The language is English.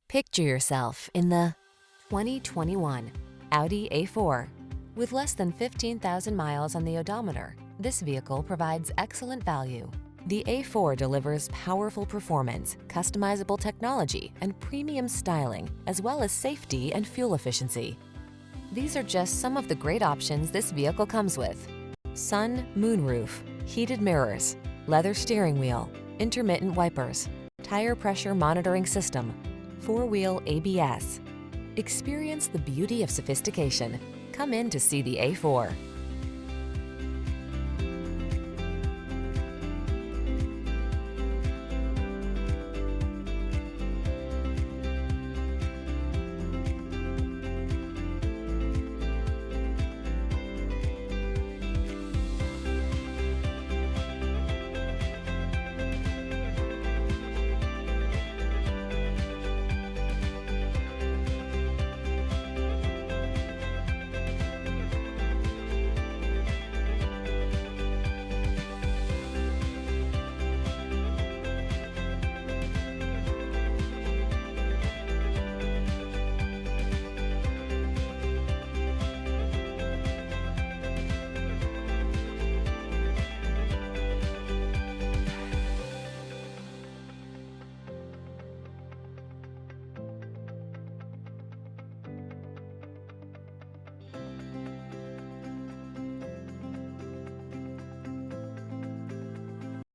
Picture yourself in the 2021 Audi A4. With less than 15,000 miles on the odometer, this vehicle provides excellent value. The A4 delivers powerful performance, customizable technology, and premium styling, as well as safety and fuel efficiency. These are just some of the great options this vehicle comes with: sun moonroof, heated mirrors, leather steering wheel, intermittent wipers, tire pressure monitoring system, four-wheel ABS. Experience the beauty of sophistication. Come in to see the A4.